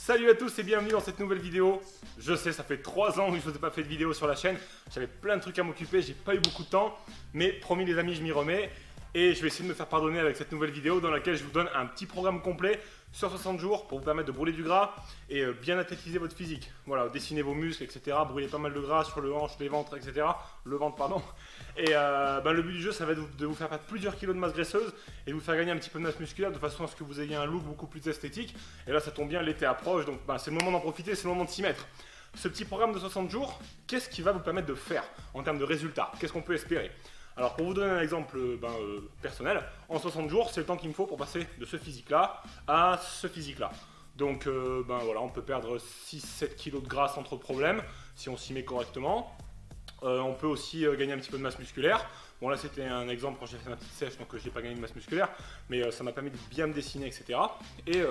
Salut à tous et bienvenue dans cette nouvelle vidéo. Je sais, ça fait 3 ans que je ne vous ai pas fait de vidéo sur la chaîne. J'avais plein de trucs à m'occuper, j'ai pas eu beaucoup de temps. Mais promis les amis, je m'y remets. Et je vais essayer de me faire pardonner avec cette nouvelle vidéo dans laquelle je vous donne un petit programme complet sur 60 jours pour vous permettre de brûler du gras et bien athlétiser votre physique. Voilà, dessiner vos muscles, etc. Brûler pas mal de gras sur le hanche, les ventres, etc. Le ventre, pardon. Et le but du jeu, ça va être de vous faire perdre plusieurs kilos de masse graisseuse et de vous faire gagner un petit peu de masse musculaire de façon à ce que vous ayez un look beaucoup plus esthétique. Et là, ça tombe bien, l'été approche, donc c'est le moment d'en profiter, c'est le moment de s'y mettre. Ce petit programme de 60 jours, qu'est-ce qui va vous permettre de faire en termes de résultats? Qu'est-ce qu'on peut espérer? Alors pour vous donner un exemple personnel, en 60 jours, c'est le temps qu'il me faut pour passer de ce physique-là à ce physique-là. Donc voilà, on peut perdre 6-7 kg de gras sans trop de problème, si on s'y met correctement. On peut aussi gagner un petit peu de masse musculaire. Bon là c'était un exemple quand j'ai fait ma petite sèche, donc je n'ai pas gagné de masse musculaire, mais ça m'a permis de bien me dessiner, etc. Et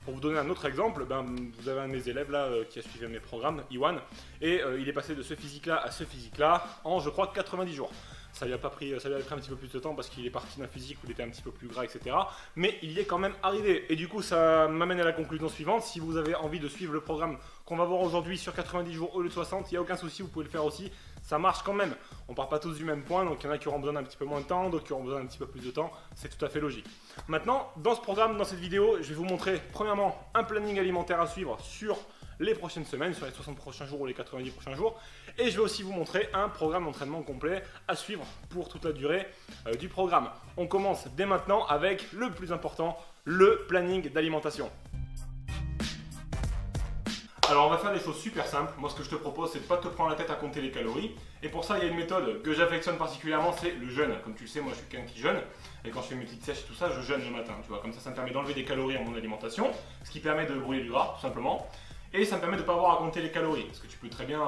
pour vous donner un autre exemple, vous avez un de mes élèves là qui a suivi mes programmes, Iwan, et il est passé de ce physique-là à ce physique-là en je crois 90 jours. Ça lui a pris un petit peu plus de temps parce qu'il est parti d'un physique où il était un petit peu plus gras, etc. Mais il y est quand même arrivé. Et du coup, ça m'amène à la conclusion suivante. Si vous avez envie de suivre le programme qu'on va voir aujourd'hui sur 90 jours au lieu de 60, il n'y a aucun souci, vous pouvez le faire aussi. Ça marche quand même. On part pas tous du même point, donc il y en a qui auront besoin d'un petit peu moins de temps, d'autres qui auront besoin d'un petit peu plus de temps. C'est tout à fait logique. Maintenant, dans ce programme, dans cette vidéo, je vais vous montrer premièrement un planning alimentaire à suivre sur les prochaines semaines, sur les 60 prochains jours ou les 90 prochains jours. Et je vais aussi vous montrer un programme d'entraînement complet à suivre pour toute la durée du programme. On commence dès maintenant avec le plus important, le planning d'alimentation. Alors on va faire des choses super simples. Moi ce que je te propose c'est de ne pas te prendre la tête à compter les calories. Et pour ça il y a une méthode que j'affectionne particulièrement, c'est le jeûne. Comme tu le sais, moi je suis quelqu'un qui jeûne. Et quand je fais mes petites sèches et tout ça, je jeûne le matin. Tu vois, comme ça me permet d'enlever des calories à mon alimentation. Ce qui permet de brûler du gras tout simplement. Et ça me permet de ne pas avoir à compter les calories. Parce que tu peux très bien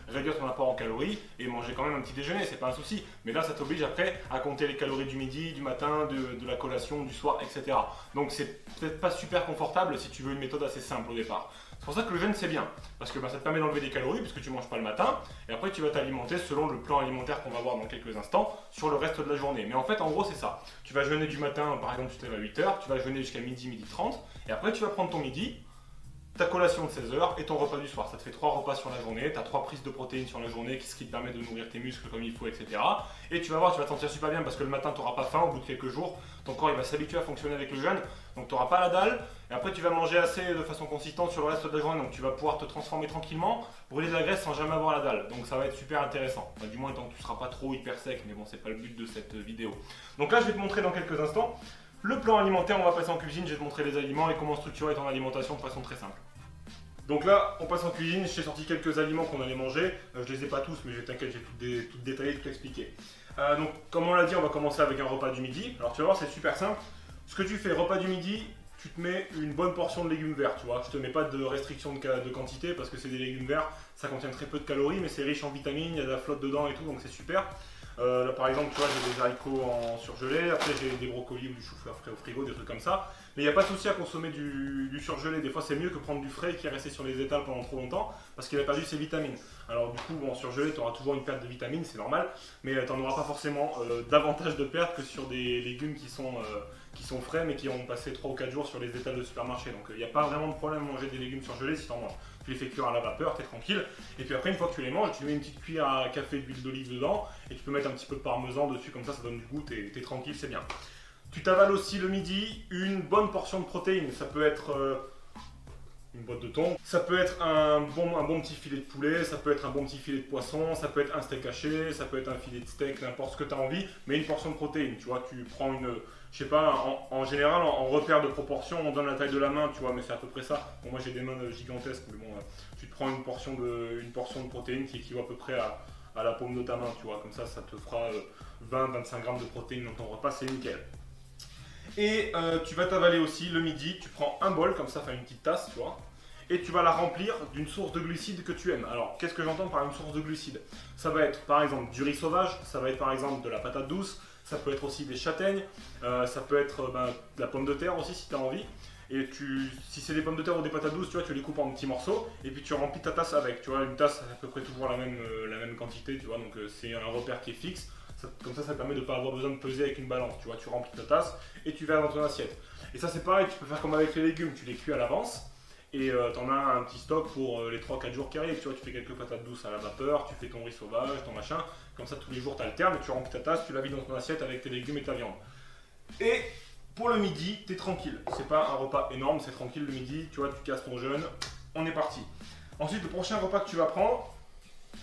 réduire ton apport en calories et manger quand même un petit déjeuner, c'est pas un souci. Mais là, ça t'oblige après à compter les calories du midi, du matin, de la collation, du soir, etc. Donc c'est peut-être pas super confortable si tu veux une méthode assez simple au départ. C'est pour ça que le jeûne c'est bien. Parce que ça te permet d'enlever des calories puisque tu manges pas le matin. Et après tu vas t'alimenter selon le plan alimentaire qu'on va voir dans quelques instants sur le reste de la journée. Mais en fait, en gros, c'est ça. Tu vas jeûner du matin, par exemple, tu te lèves à 8 h, tu vas jeûner jusqu'à midi, midi 30. Et après, tu vas prendre ton midi, ta collation de 16 h et ton repas du soir. Ça te fait 3 repas sur la journée, tu as 3 prises de protéines sur la journée, ce qui te permet de nourrir tes muscles comme il faut, etc. Et tu vas voir, tu vas te sentir super bien parce que le matin tu n'auras pas faim au bout de quelques jours. Ton corps il va s'habituer à fonctionner avec le jeûne, donc tu n'auras pas la dalle. Et après tu vas manger assez de façon consistante sur le reste de la journée, donc tu vas pouvoir te transformer tranquillement, brûler de la graisse sans jamais avoir la dalle. Donc ça va être super intéressant. Enfin, du moins tant que tu ne seras pas trop hyper sec, mais bon c'est pas le but de cette vidéo. Donc là je vais te montrer dans quelques instants le plan alimentaire, on va passer en cuisine, je vais te montrer les aliments et comment structurer ton alimentation de façon très simple. Donc là, on passe en cuisine, je t'ai sorti quelques aliments qu'on allait manger, je les ai pas tous, mais t'inquiète, j'ai tout détaillé, tout expliqué. Donc comme on l'a dit, on va commencer avec un repas du midi. Alors tu vas voir, c'est super simple. Ce que tu fais, repas du midi, tu te mets une bonne portion de légumes verts, tu vois. Je te mets pas de restriction de quantité parce que c'est des légumes verts, ça contient très peu de calories, mais c'est riche en vitamines, il y a de la flotte dedans et tout, donc c'est super. Là par exemple, tu vois, j'ai des haricots en surgelé, après j'ai des brocolis ou du chou-fleur frais au frigo, des trucs comme ça. Mais il n'y a pas de souci à consommer du surgelé, des fois c'est mieux que prendre du frais qui est resté sur les étals pendant trop longtemps parce qu'il a perdu ses vitamines. Alors du coup, en surgelé, tu auras toujours une perte de vitamines, c'est normal, mais tu n'en auras pas forcément davantage de perte que sur des légumes qui sont frais mais qui ont passé 3 ou 4 jours sur les étals de supermarché. Donc il n'y a pas vraiment de problème à manger des légumes surgelés si tu en manges. Tu les fais cuire à la vapeur, tu es tranquille. Et puis après, une fois que tu les manges, tu mets une petite cuillère à café d'huile d'olive dedans et tu peux mettre un petit peu de parmesan dessus, comme ça donne du goût, tu es tranquille, c'est bien. Tu t'avales aussi le midi une bonne portion de protéines. Ça peut être une boîte de thon, ça peut être un bon petit filet de poulet, ça peut être un bon petit filet de poisson, ça peut être un steak haché, ça peut être un filet de steak, n'importe ce que tu as envie, mais une portion de protéines. Tu vois, tu prends je sais pas, en général, en repère de proportion, on donne la taille de la main, tu vois, mais c'est à peu près ça. Bon, moi j'ai des mains gigantesques, mais bon, tu te prends une portion de protéines qui équivaut à peu près à la paume de ta main, tu vois, comme ça te fera 20-25 grammes de protéines dans ton repas, c'est nickel. Et tu vas t'avaler aussi le midi, tu prends un bol comme ça, enfin une petite tasse, tu vois, et tu vas la remplir d'une source de glucides que tu aimes. Alors, qu'est-ce que j'entends par une source de glucides? Ça va être par exemple du riz sauvage, ça va être par exemple de la patate douce, ça peut être aussi des châtaignes, ça peut être de la pomme de terre aussi si tu as envie. Et si c'est des pommes de terre ou des patates douces, tu vois, tu les coupes en petits morceaux et puis tu remplis ta tasse avec. Tu vois, une tasse, c'est à peu près toujours la même quantité, tu vois, donc c'est un repère qui est fixe. Comme ça permet de ne pas avoir besoin de peser avec une balance. Tu vois, tu remplis ta tasse et tu verses dans ton assiette. Et ça, c'est pareil, tu peux faire comme avec les légumes, tu les cuis à l'avance. et tu en as un petit stock pour les 3-4 jours qui arrivent. Tu vois, tu fais quelques patates douces à la vapeur, tu fais ton riz sauvage, ton machin, comme ça tous les jours tu alternes, tu remplis ta tasse, tu la vides dans ton assiette avec tes légumes et ta viande. Et pour le midi, tu es tranquille. C'est pas un repas énorme, c'est tranquille le midi, tu vois, tu casses ton jeûne, on est parti. Ensuite, le prochain repas que tu vas prendre,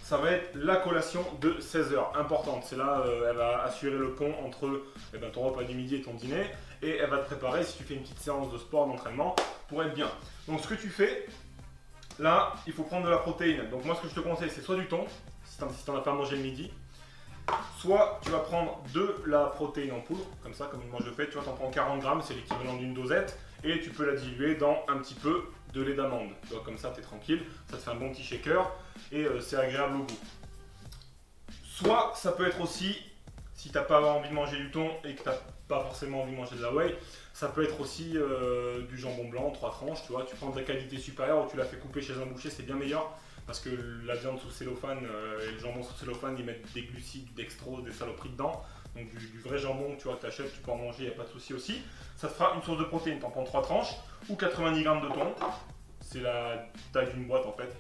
ça va être la collation de 16 h, importante. C'est là, elle va assurer le pont entre ton repas du midi et ton dîner, et elle va te préparer si tu fais une petite séance de sport, d'entraînement, pour être bien. Donc ce que tu fais, là, il faut prendre de la protéine. Donc moi, ce que je te conseille, c'est soit du thon, si tu n'en as pas mangé le midi, soit tu vas prendre de la protéine en poudre, comme ça, comme moi je fais, tu vois, tu en prends 40 grammes, c'est l'équivalent d'une dosette, et tu peux la diluer dans un petit peu de lait d'amande. Tu vois, comme ça, tu es tranquille, ça te fait un bon petit shaker, et c'est agréable au goût. Soit ça peut être aussi, si tu n'as pas envie de manger du thon et que tu n'as pas forcément envie de manger de la whey, ça peut être aussi du jambon blanc, 3 tranches, tu vois, tu prends de la qualité supérieure ou tu la fais couper chez un boucher, c'est bien meilleur. Parce que la viande sous cellophane et le jambon sous cellophane, ils mettent des glucides, dextrose, des saloperies dedans. Donc du vrai jambon, tu vois, que tu achètes, tu peux en manger, il n'y a pas de souci aussi. Ça te fera une source de protéines, tu en prends 3 tranches ou 90 grammes de thon. C'est la taille d'une boîte en fait.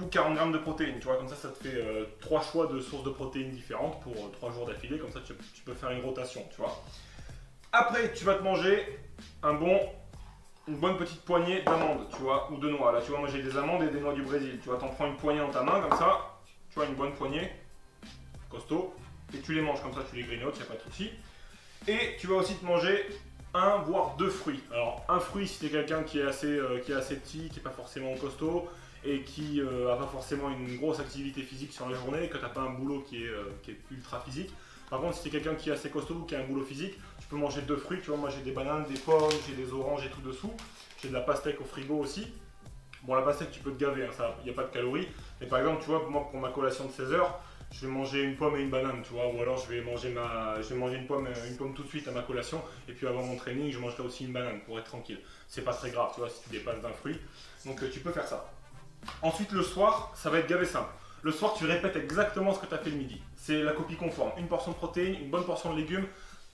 Ou 40 grammes de protéines, tu vois, comme ça, ça te fait 3 choix de sources de protéines différentes pour 3 jours d'affilée. Comme ça, tu peux faire une rotation, tu vois. Après, tu vas te manger une bonne petite poignée d'amandes, tu vois, ou de noix. Là, tu vois, moi j'ai des amandes et des noix du Brésil. Tu vois, t'en prends une poignée dans ta main, comme ça, tu vois, une bonne poignée, costaud, et tu les manges comme ça, tu les grignotes, il n'y a pas de souci. Et tu vas aussi te manger un voire 2 fruits. Alors, un fruit si tu es quelqu'un qui est assez petit, qui n'est pas forcément costaud, et qui n'a pas forcément une grosse activité physique sur la journée, que tu n'as pas un boulot qui est ultra physique. Par contre, si tu es quelqu'un qui est assez costaud ou qui a un boulot physique, tu peux manger 2 fruits. Tu vois, moi j'ai des bananes, des pommes, j'ai des oranges et tout dessous. J'ai de la pastèque au frigo aussi. Bon, la pastèque, tu peux te gaver, hein, il n'y a pas de calories. Mais par exemple, tu vois, moi pour ma collation de 16 h, je vais manger une pomme et une banane, tu vois. Ou alors je vais manger une pomme tout de suite à ma collation. Et puis avant mon training, je mangerai aussi une banane pour être tranquille. C'est pas très grave, tu vois, si tu dépasses d'un fruit. Donc tu peux faire ça. Ensuite, le soir, ça va être gavé simple. Le soir, tu répètes exactement ce que tu as fait le midi. C'est la copie conforme. Une portion de protéines, une bonne portion de légumes,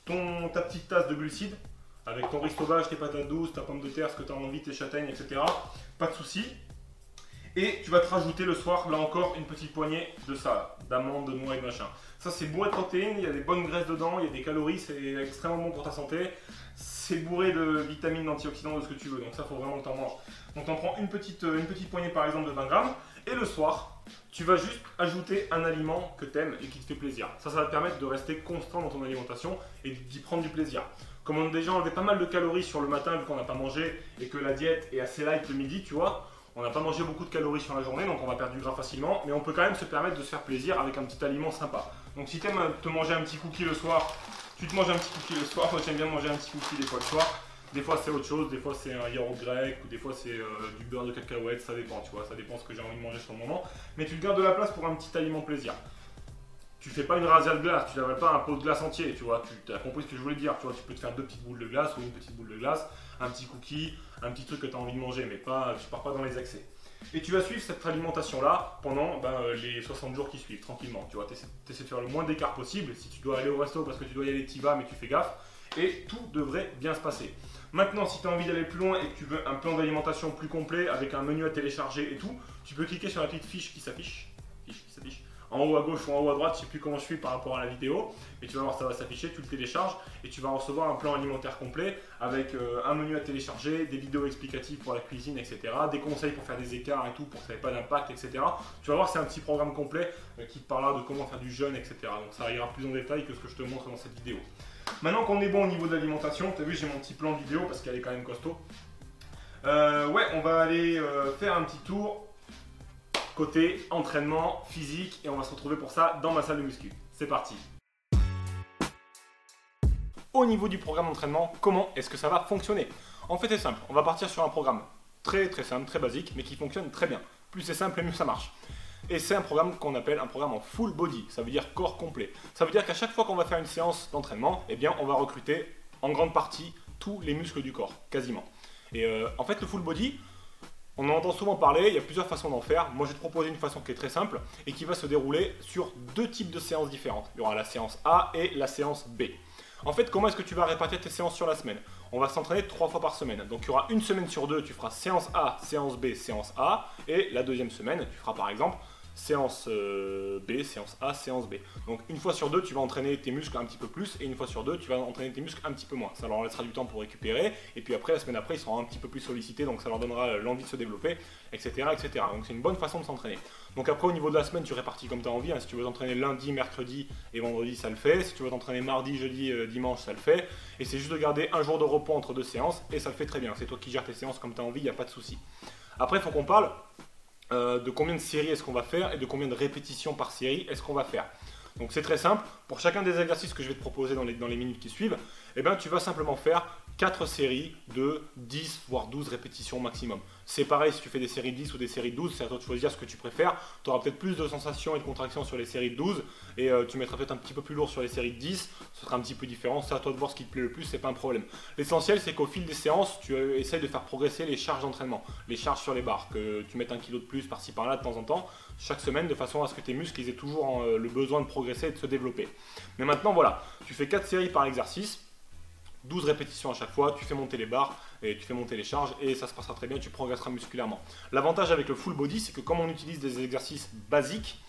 ta petite tasse de glucides, avec ton riz sauvage, tes patates douces, ta pomme de terre, ce que tu as envie, tes châtaignes, etc. Pas de souci. Et tu vas te rajouter le soir, là encore, une petite poignée de ça, d'amandes, de noix et de machin. Ça, c'est bourré de protéines, il y a des bonnes graisses dedans, il y a des calories, c'est extrêmement bon pour ta santé. C'est bourré de vitamines, d'antioxydants, de ce que tu veux. Donc ça, il faut vraiment que tu en manges. Donc tu en prends une petite poignée, par exemple, de 20 grammes. Et le soir, tu vas juste ajouter un aliment que tu aimes et qui te fait plaisir. Ça va te permettre de rester constant dans ton alimentation et d'y prendre du plaisir. Comme on a déjà enlevé pas mal de calories sur le matin vu qu'on n'a pas mangé et que la diète est assez light le midi, tu vois, on n'a pas mangé beaucoup de calories sur la journée, donc on va perdre du gras facilement, mais on peut quand même se permettre de se faire plaisir avec un petit aliment sympa. Donc si tu aimes te manger un petit cookie le soir, tu te manges un petit cookie le soir. Moi j'aime bien manger un petit cookie des fois le soir. Des fois c'est autre chose, des fois c'est un yaourt grec ou des fois c'est du beurre de cacahuète, ça dépend, tu vois, ça dépend ce que j'ai envie de manger sur le moment. Mais tu te gardes de la place pour un petit aliment plaisir. Tu fais pas une razzia de glace, tu n'avales pas un pot de glace entier, tu vois, tu as compris ce que je voulais dire, tu vois, tu peux te faire 2 petites boules de glace ou une petite boule de glace, un petit cookie, un petit truc que tu as envie de manger, mais pas, tu pars pas dans les excès. Et tu vas suivre cette alimentation-là pendant les 60 jours qui suivent, tranquillement, tu vois, tu essaies de faire le moins d'écart possible. Si tu dois aller au resto parce que tu dois y aller, tu y vas, mais tu fais gaffe, et tout devrait bien se passer. Maintenant, si tu as envie d'aller plus loin et que tu veux un plan d'alimentation plus complet avec un menu à télécharger et tout, tu peux cliquer sur la petite fiche qui s'affiche. En haut à gauche ou en haut à droite, je ne sais plus comment je fais par rapport à la vidéo, mais tu vas voir ça va s'afficher, tu le télécharges et tu vas recevoir un plan alimentaire complet avec un menu à télécharger, des vidéos explicatives pour la cuisine, etc., des conseils pour faire des écarts et tout, pour que ça n'ait pas d'impact, etc. Tu vas voir, c'est un petit programme complet qui te parlera de comment faire du jeûne, etc. Donc ça ira plus en détail que ce que je te montre dans cette vidéo. Maintenant qu'on est bon au niveau de l'alimentation, tu as vu, j'ai mon petit plan vidéo parce qu'elle est quand même costaud. Ouais, on va aller faire un petit tour côté entraînement physique et on va se retrouver pour ça dans ma salle de muscu. C'est parti. Au niveau du programme d'entraînement, comment est-ce que ça va fonctionner? En fait, c'est simple. On va partir sur un programme très simple, très basique, mais qui fonctionne très bien. Plus c'est simple, mieux ça marche. Et c'est un programme qu'on appelle un programme en full body. Ça veut dire corps complet. Ça veut dire qu'à chaque fois qu'on va faire une séance d'entraînement, eh bien, on va recruter en grande partie tous les muscles du corps, quasiment. Et en fait, le full body, on en entend souvent parler, il y a plusieurs façons d'en faire. Moi, je vais te proposer une façon qui est très simple et qui va se dérouler sur 2 types de séances différentes. Il y aura la séance A et la séance B. En fait, comment est-ce que tu vas répartir tes séances sur la semaine? On va s'entraîner 3 fois par semaine. Donc il y aura une semaine sur 2, tu feras séance A, séance B, séance A. Et la deuxième semaine, tu feras par exemple séance B, séance A, séance B. Donc une fois sur 2, tu vas entraîner tes muscles un petit peu plus et une fois sur 2, tu vas entraîner tes muscles un petit peu moins. Ça leur laissera du temps pour récupérer et puis après, la semaine après, ils seront un petit peu plus sollicités, donc ça leur donnera l'envie de se développer, etc. etc. Donc c'est une bonne façon de s'entraîner. Donc après, au niveau de la semaine, tu répartis comme tu as envie. Hein. Si tu veux t'entraîner lundi, mercredi et vendredi, ça le fait. Si tu veux t'entraîner mardi, jeudi, dimanche, ça le fait. Et c'est juste de garder un jour de repos entre 2 séances et ça le fait très bien. C'est toi qui gères tes séances comme tu as envie, il n'y a pas de souci. Après, il faut qu'on parle de combien de séries est-ce qu'on va faire et de combien de répétitions par série est-ce qu'on va faire. Donc c'est très simple, pour chacun des exercices que je vais te proposer dans les minutes qui suivent, eh ben, tu vas simplement faire 4 séries de 10 voire 12 répétitions maximum. C'est pareil si tu fais des séries de 10 ou des séries de 12, c'est à toi de choisir ce que tu préfères. Tu auras peut-être plus de sensations et de contractions sur les séries de 12 et tu mettras peut-être un petit peu plus lourd sur les séries de 10, ce sera un petit peu différent, c'est à toi de voir ce qui te plaît le plus, c'est pas un problème. L'essentiel c'est qu'au fil des séances, tu essayes de faire progresser les charges d'entraînement, les charges sur les barres, que tu mettes 1 kg de plus par-ci par-là de temps en temps, chaque semaine, de façon à ce que tes muscles ils aient toujours le besoin de progresser et de se développer. Mais maintenant voilà, tu fais 4 séries par exercice, 12 répétitions à chaque fois, tu fais monter les barres et tu fais monter les charges et ça se passera très bien, tu progresseras musculairement. L'avantage avec le full body, c'est que comme on utilise des exercices basiques,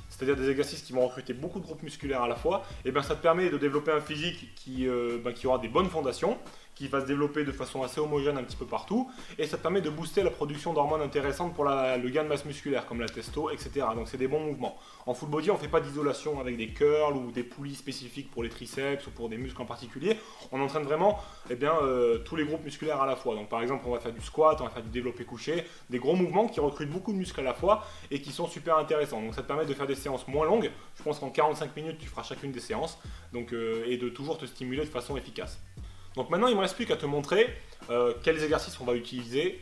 c'est-à-dire des exercices qui vont recruter beaucoup de groupes musculaires à la fois, et bien ça te permet de développer un physique qui aura des bonnes fondations, qui va se développer de façon assez homogène un petit peu partout, et ça te permet de booster la production d'hormones intéressantes pour le gain de masse musculaire, comme la testo, etc. Donc c'est des bons mouvements. En full body, on ne fait pas d'isolation avec des curls ou des poulies spécifiques pour les triceps ou pour des muscles en particulier. On entraîne vraiment tous les groupes musculaires à la fois. Donc par exemple, on va faire du squat, on va faire du développé couché, des gros mouvements qui recrutent beaucoup de muscles à la fois et qui sont super intéressants. Donc ça te permet de faire des séances moins longues. Je pense qu'en 45 minutes, tu feras chacune des séances et de toujours te stimuler de façon efficace. Donc maintenant, il me reste plus qu'à te montrer quels exercices on va utiliser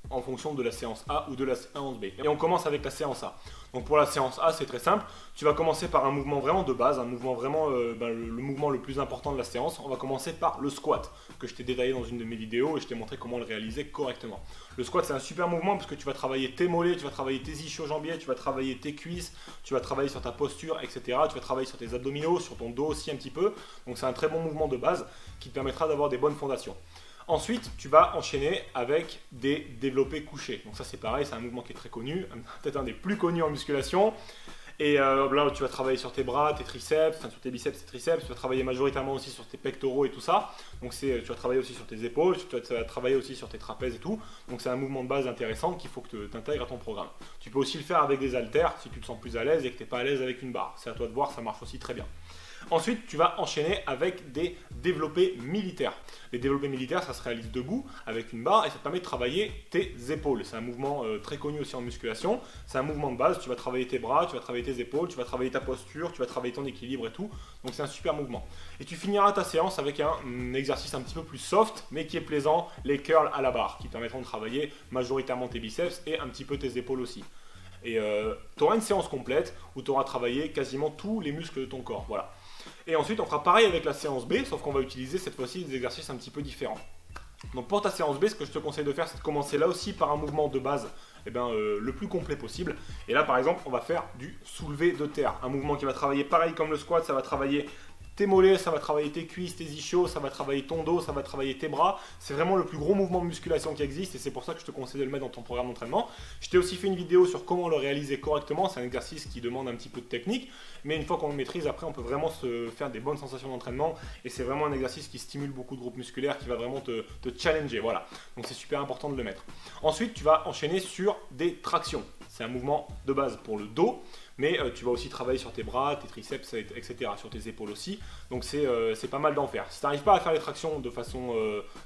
en fonction de la séance A ou de la séance B. Et on commence avec la séance A. Donc pour la séance A, c'est très simple. Tu vas commencer par un mouvement vraiment de base, un mouvement vraiment le mouvement le plus important de la séance. On va commencer par le squat, que je t'ai détaillé dans une de mes vidéos et je t'ai montré comment le réaliser correctement. Le squat, c'est un super mouvement parce que tu vas travailler tes mollets, tu vas travailler tes ischio-jambiers, tu vas travailler tes cuisses, tu vas travailler sur ta posture, etc. Tu vas travailler sur tes abdominaux, sur ton dos aussi un petit peu. Donc c'est un très bon mouvement de base qui te permettra d'avoir des bonnes fondations. Ensuite, tu vas enchaîner avec des développés couchés. Donc ça c'est pareil, c'est un mouvement qui est très connu, peut-être un des plus connus en musculation. Et là, tu vas travailler sur tes bras, tes triceps, enfin sur tes biceps, tes triceps. Tu vas travailler majoritairement aussi sur tes pectoraux et tout ça. Donc tu vas travailler aussi sur tes épaules, tu vas travailler aussi sur tes trapèzes et tout. Donc c'est un mouvement de base intéressant qu'il faut que tu intègres à ton programme. Tu peux aussi le faire avec des haltères si tu te sens plus à l'aise et que tu n'es pas à l'aise avec une barre. C'est à toi de voir, ça marche aussi très bien. Ensuite, tu vas enchaîner avec des développés militaires. Les développés militaires, ça se réalise debout avec une barre et ça te permet de travailler tes épaules. C'est un mouvement très connu aussi en musculation. C'est un mouvement de base. Tu vas travailler tes bras, tu vas travailler tes épaules, tu vas travailler ta posture, tu vas travailler ton équilibre et tout. Donc c'est un super mouvement. Et tu finiras ta séance avec un exercice un petit peu plus soft, mais qui est plaisant, les curls à la barre, qui permettront de travailler majoritairement tes biceps et un petit peu tes épaules aussi. Et tu auras une séance complète où tu auras travaillé quasiment tous les muscles de ton corps. Voilà. Et ensuite, on fera pareil avec la séance B, sauf qu'on va utiliser cette fois-ci des exercices un petit peu différents. Donc pour ta séance B, ce que je te conseille de faire, c'est de commencer là aussi par un mouvement de base le plus complet possible. Et là, par exemple, on va faire du soulevé de terre. Un mouvement qui va travailler pareil comme le squat, ça va travailler tes mollets, ça va travailler tes cuisses, tes ischios, ça va travailler ton dos, ça va travailler tes bras. C'est vraiment le plus gros mouvement de musculation qui existe et c'est pour ça que je te conseille de le mettre dans ton programme d'entraînement. Je t'ai aussi fait une vidéo sur comment le réaliser correctement. C'est un exercice qui demande un petit peu de technique, mais une fois qu'on le maîtrise, après on peut vraiment se faire des bonnes sensations d'entraînement et c'est vraiment un exercice qui stimule beaucoup de groupes musculaires, qui va vraiment te challenger. Voilà, donc c'est super important de le mettre. Ensuite, tu vas enchaîner sur des tractions. C'est un mouvement de base pour le dos. Mais tu vas aussi travailler sur tes bras, tes triceps, etc., sur tes épaules aussi. Donc c'est pas mal d'en faire. Si tu n'arrives pas à faire les tractions de façon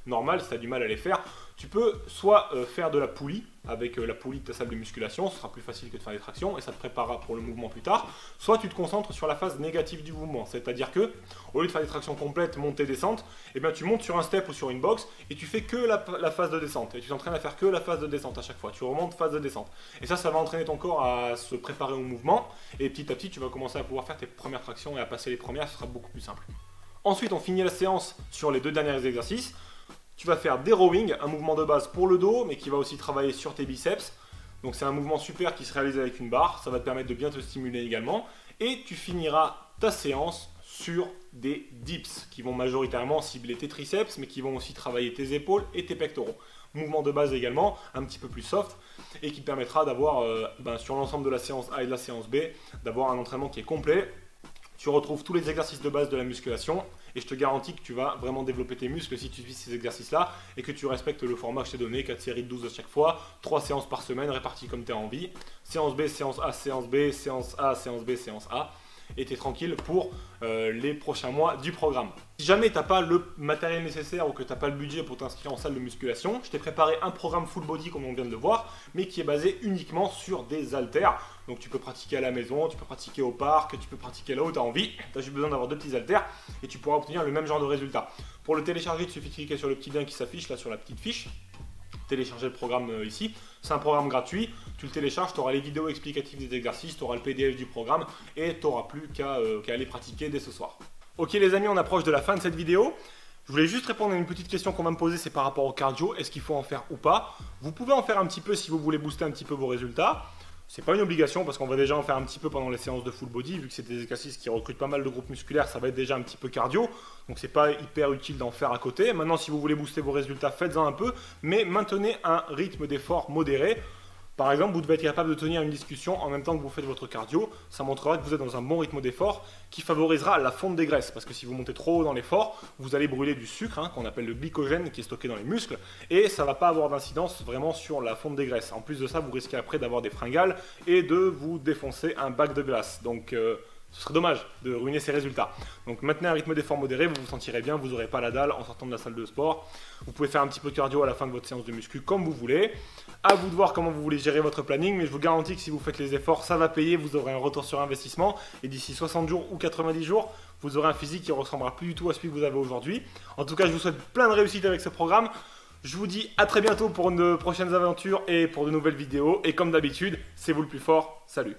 normale, si tu as du mal à les faire, tu peux soit faire de la poulie, avec la poulie de ta salle de musculation, ce sera plus facile que de faire des tractions et ça te préparera pour le mouvement plus tard. Soit tu te concentres sur la phase négative du mouvement, c'est-à-dire que au lieu de faire des tractions complètes, montée, descente, eh bien, tu montes sur un step ou sur une box et tu fais que la phase de descente. Et tu t'entraînes à faire que la phase de descente à chaque fois. Tu remontes phase de descente. Et ça va entraîner ton corps à se préparer au mouvement et petit à petit, tu vas commencer à pouvoir faire tes premières tractions et à passer les premières, ce sera beaucoup plus simple. Ensuite, on finit la séance sur les 2 derniers exercices. Tu vas faire des rowing, un mouvement de base pour le dos, mais qui va aussi travailler sur tes biceps. Donc c'est un mouvement super qui se réalise avec une barre, ça va te permettre de bien te stimuler également. Et tu finiras ta séance sur des dips qui vont majoritairement cibler tes triceps, mais qui vont aussi travailler tes épaules et tes pectoraux. Mouvement de base également, un petit peu plus soft, et qui permettra d'avoir, sur l'ensemble de la séance A et de la séance B, d'avoir un entraînement qui est complet. Tu retrouves tous les exercices de base de la musculation, et je te garantis que tu vas vraiment développer tes muscles si tu suis ces exercices-là, et que tu respectes le format que je t'ai donné, 4 séries de 12 à chaque fois, 3 séances par semaine réparties comme tu as envie, séance B, séance A, séance B, séance A, séance B, séance A. Et tu es tranquille pour les prochains mois du programme. Si jamais tu n'as pas le matériel nécessaire ou que tu n'as pas le budget pour t'inscrire en salle de musculation, je t'ai préparé un programme full body comme on vient de le voir, mais qui est basé uniquement sur des haltères. Donc tu peux pratiquer à la maison, tu peux pratiquer au parc, tu peux pratiquer là où tu as envie. Tu as juste besoin d'avoir 2 petits haltères et tu pourras obtenir le même genre de résultat. Pour le télécharger, il suffit de cliquer sur le petit lien qui s'affiche là sur la petite fiche. Télécharger le programme ici. C'est un programme gratuit, tu le télécharges, tu auras les vidéos explicatives des exercices, tu auras le PDF du programme et tu n'auras plus qu'à aller pratiquer dès ce soir. Ok les amis, on approche de la fin de cette vidéo. Je voulais juste répondre à une petite question qu'on va me poser, c'est par rapport au cardio, est-ce qu'il faut en faire ou pas? Vous pouvez en faire un petit peu si vous voulez booster un petit peu vos résultats. C'est pas une obligation parce qu'on va déjà en faire un petit peu pendant les séances de full body, vu que c'est des exercices qui recrutent pas mal de groupes musculaires, ça va être déjà un petit peu cardio, donc c'est pas hyper utile d'en faire à côté. Maintenant, si vous voulez booster vos résultats, faites-en un peu, mais maintenez un rythme d'effort modéré. Par exemple, vous devez être capable de tenir une discussion en même temps que vous faites votre cardio. Ça montrera que vous êtes dans un bon rythme d'effort qui favorisera la fonte des graisses. Parce que si vous montez trop haut dans l'effort, vous allez brûler du sucre, qu'on appelle le glycogène, qui est stocké dans les muscles. Et ça ne va pas avoir d'incidence vraiment sur la fonte des graisses. En plus de ça, vous risquez après d'avoir des fringales et de vous défoncer un bac de glace. Donc ce serait dommage de ruiner ces résultats. Donc maintenez un rythme d'effort modéré, vous vous sentirez bien, vous n'aurez pas la dalle en sortant de la salle de sport. Vous pouvez faire un petit peu de cardio à la fin de votre séance de muscu comme vous voulez. À vous de voir comment vous voulez gérer votre planning, mais je vous garantis que si vous faites les efforts, ça va payer, vous aurez un retour sur investissement. Et d'ici 60 jours ou 90 jours, vous aurez un physique qui ne ressemblera plus du tout à celui que vous avez aujourd'hui. En tout cas, je vous souhaite plein de réussite avec ce programme. Je vous dis à très bientôt pour de prochaines aventures et pour de nouvelles vidéos. Et comme d'habitude, c'est vous le plus fort. Salut!